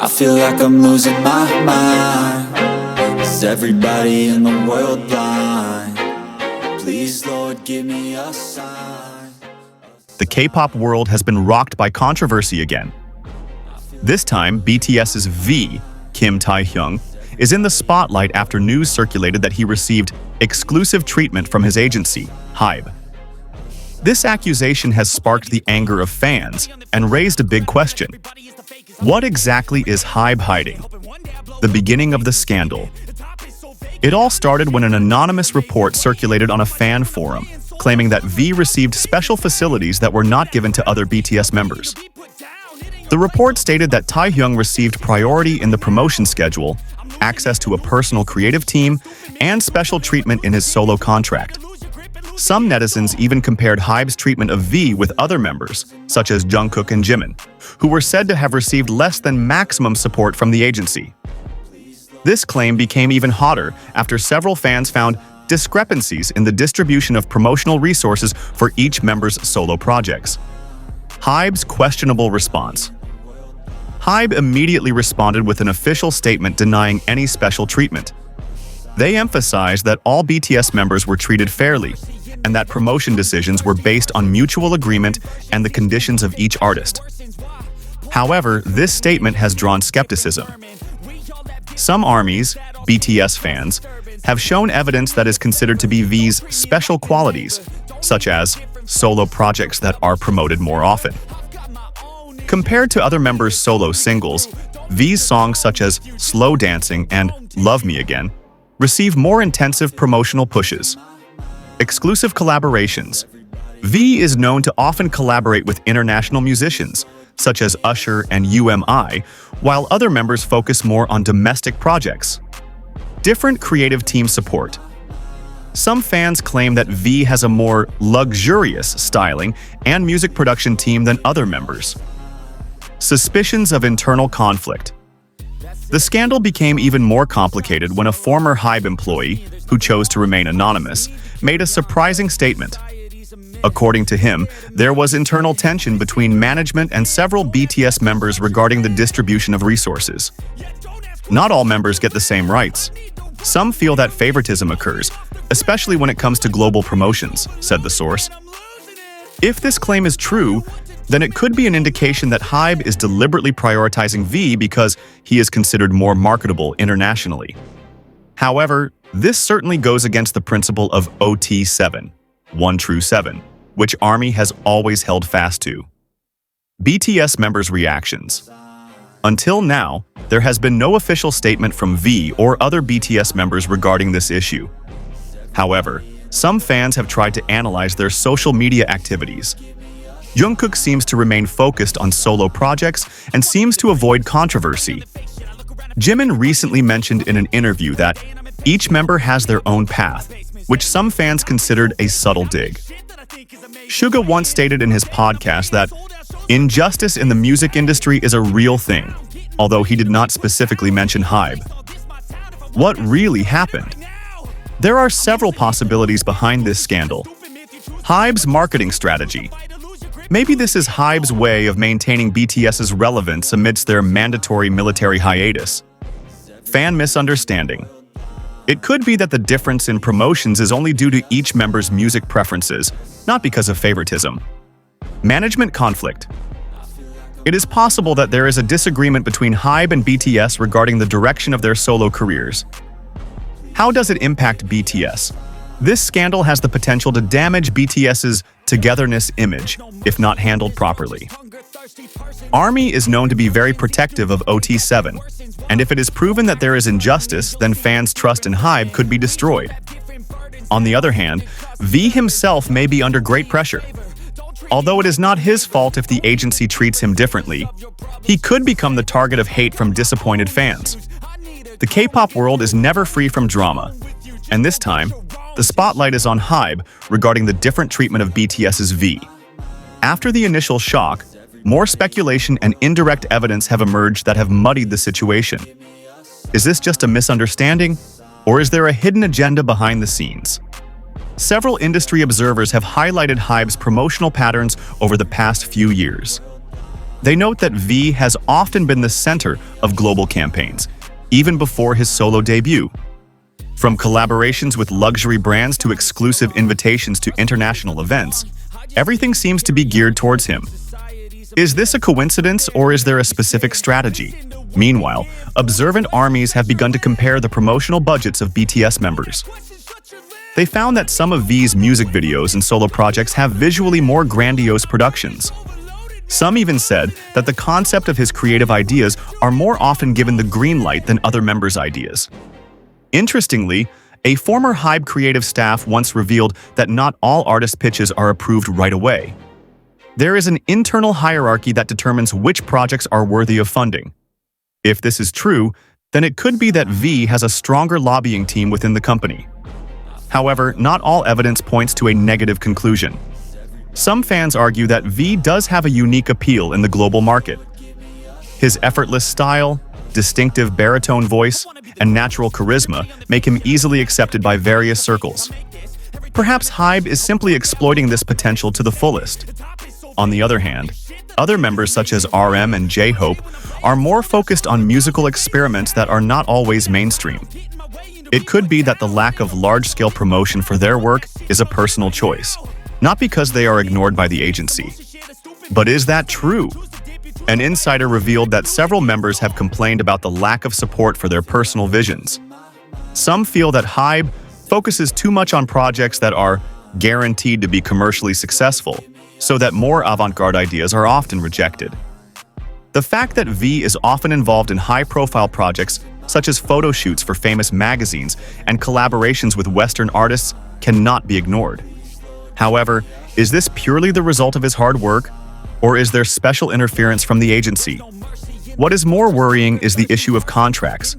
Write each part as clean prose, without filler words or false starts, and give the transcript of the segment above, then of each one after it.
I feel like I'm losing my mind. Is everybody in the world blind? Please, Lord, give me a sign. The K-pop world has been rocked by controversy again. This time, BTS's V, Kim Tae-hyung, is in the spotlight after news circulated that he received exclusive treatment from his agency, HYBE. This accusation has sparked the anger of fans and raised a big question. What exactly is HYBE hiding? The beginning of the scandal. It all started when an anonymous report circulated on a fan forum, claiming that V received special facilities that were not given to other BTS members. The report stated that Taehyung received priority in the promotion schedule, access to a personal creative team, and special treatment in his solo contract. Some netizens even compared HYBE's treatment of V with other members, such as Jungkook and Jimin, who were said to have received less than maximum support from the agency. This claim became even hotter after several fans found discrepancies in the distribution of promotional resources for each member's solo projects. HYBE's questionable response. HYBE immediately responded with an official statement denying any special treatment. They emphasized that all BTS members were treated fairly, and that promotion decisions were based on mutual agreement and the conditions of each artist. However, this statement has drawn skepticism. Some ARMYs, BTS fans, have shown evidence that is considered to be V's special qualities, such as solo projects that are promoted more often. Compared to other members' solo singles, V's songs such as Slow Dancing and Love Me Again receive more intensive promotional pushes. Exclusive collaborations. V is known to often collaborate with international musicians, such as Usher and UMI, while other members focus more on domestic projects. Different creative team support. Some fans claim that V has a more luxurious styling and music production team than other members. Suspicions of internal conflict. The scandal became even more complicated when a former HYBE employee, who chose to remain anonymous, made a surprising statement. According to him, there was internal tension between management and several BTS members regarding the distribution of resources. Not all members get the same rights. Some feel that favoritism occurs, especially when it comes to global promotions, said the source. If this claim is true, then it could be an indication that HYBE is deliberately prioritizing V because he is considered more marketable internationally. However, this certainly goes against the principle of OT7, one true seven, which ARMY has always held fast to. BTS members' reactions. Until now, there has been no official statement from V or other BTS members regarding this issue. However, some fans have tried to analyze their social media activities. Jungkook seems to remain focused on solo projects and seems to avoid controversy. Jimin recently mentioned in an interview that each member has their own path, which some fans considered a subtle dig. Suga once stated in his podcast that injustice in the music industry is a real thing, although he did not specifically mention HYBE. What really happened? There are several possibilities behind this scandal. HYBE's marketing strategy. Maybe this is HYBE's way of maintaining BTS's relevance amidst their mandatory military hiatus. Fan misunderstanding. It could be that the difference in promotions is only due to each member's music preferences, not because of favoritism. Management conflict. It is possible that there is a disagreement between HYBE and BTS regarding the direction of their solo careers. How does it impact BTS? This scandal has the potential to damage BTS's togetherness image, if not handled properly. ARMY is known to be very protective of OT7, and if it is proven that there is injustice, then fans' trust in HYBE could be destroyed. On the other hand, V himself may be under great pressure. Although it is not his fault if the agency treats him differently, he could become the target of hate from disappointed fans. The K-pop world is never free from drama, and this time, the spotlight is on HYBE regarding the different treatment of BTS's V. After the initial shock, more speculation and indirect evidence have emerged that have muddied the situation. Is this just a misunderstanding, or is there a hidden agenda behind the scenes? Several industry observers have highlighted HYBE's promotional patterns over the past few years. They note that V has often been the center of global campaigns, even before his solo debut. From collaborations with luxury brands to exclusive invitations to international events, everything seems to be geared towards him. Is this a coincidence or is there a specific strategy? Meanwhile, observant armies have begun to compare the promotional budgets of BTS members. They found that some of V's music videos and solo projects have visually more grandiose productions. Some even said that the concept of his creative ideas are more often given the green light than other members' ideas. Interestingly, a former HYBE creative staff once revealed that not all artist pitches are approved right away. There is an internal hierarchy that determines which projects are worthy of funding. If this is true, then it could be that V has a stronger lobbying team within the company. However, not all evidence points to a negative conclusion. Some fans argue that V does have a unique appeal in the global market. His effortless style, distinctive baritone voice, and natural charisma make him easily accepted by various circles. Perhaps HYBE is simply exploiting this potential to the fullest. On the other hand, other members such as RM and J-Hope are more focused on musical experiments that are not always mainstream. It could be that the lack of large-scale promotion for their work is a personal choice, not because they are ignored by the agency. But is that true? An insider revealed that several members have complained about the lack of support for their personal visions. Some feel that HYBE focuses too much on projects that are guaranteed to be commercially successful, so that more avant-garde ideas are often rejected. The fact that V is often involved in high-profile projects such as photo shoots for famous magazines and collaborations with Western artists cannot be ignored. However, is this purely the result of his hard work, or is there special interference from the agency? What is more worrying is the issue of contracts.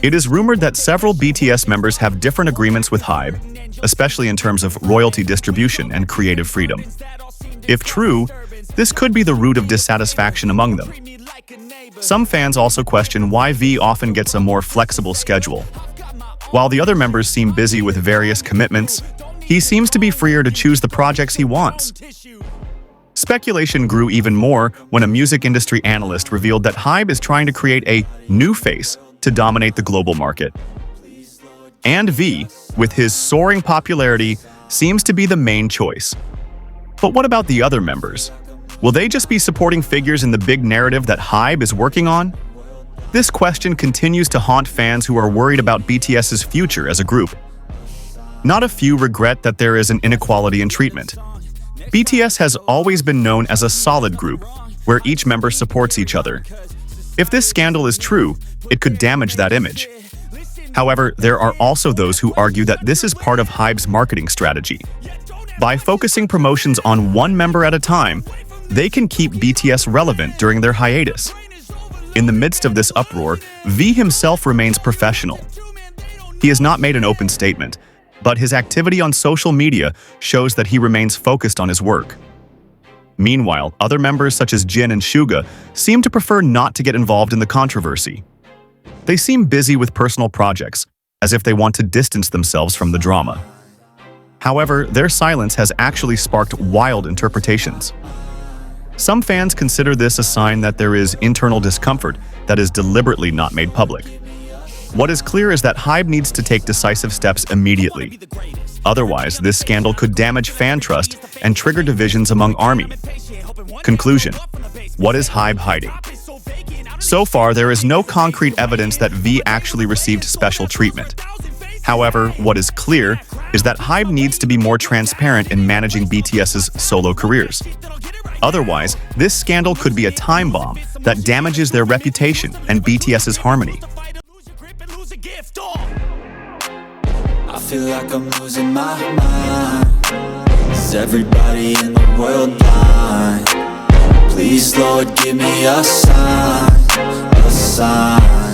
It is rumored that several BTS members have different agreements with HYBE, especially in terms of royalty distribution and creative freedom. If true, this could be the root of dissatisfaction among them. Some fans also question why V often gets a more flexible schedule. While the other members seem busy with various commitments, he seems to be freer to choose the projects he wants. Speculation grew even more when a music industry analyst revealed that HYBE is trying to create a new face to dominate the global market. And V, with his soaring popularity, seems to be the main choice. But what about the other members? Will they just be supporting figures in the big narrative that HYBE is working on? This question continues to haunt fans who are worried about BTS's future as a group. Not a few regret that there is an inequality in treatment. BTS has always been known as a solid group, where each member supports each other. If this scandal is true, it could damage that image. However, there are also those who argue that this is part of HYBE's marketing strategy. By focusing promotions on one member at a time, they can keep BTS relevant during their hiatus. In the midst of this uproar, V himself remains professional. He has not made an open statement, but his activity on social media shows that he remains focused on his work. Meanwhile, other members such as Jin and Suga seem to prefer not to get involved in the controversy. They seem busy with personal projects, as if they want to distance themselves from the drama. However, their silence has actually sparked wild interpretations. Some fans consider this a sign that there is internal discomfort that is deliberately not made public. What is clear is that HYBE needs to take decisive steps immediately. Otherwise, this scandal could damage fan trust and trigger divisions among ARMY. Conclusion: what is HYBE hiding? So far, there is no concrete evidence that V actually received special treatment. However, what is clear is that HYBE needs to be more transparent in managing BTS's solo careers. Otherwise, this scandal could be a time bomb that damages their reputation and BTS's harmony. I feel like I'm losing my mind. Is everybody in the world blind? Please, Lord, give me a sign, a sign.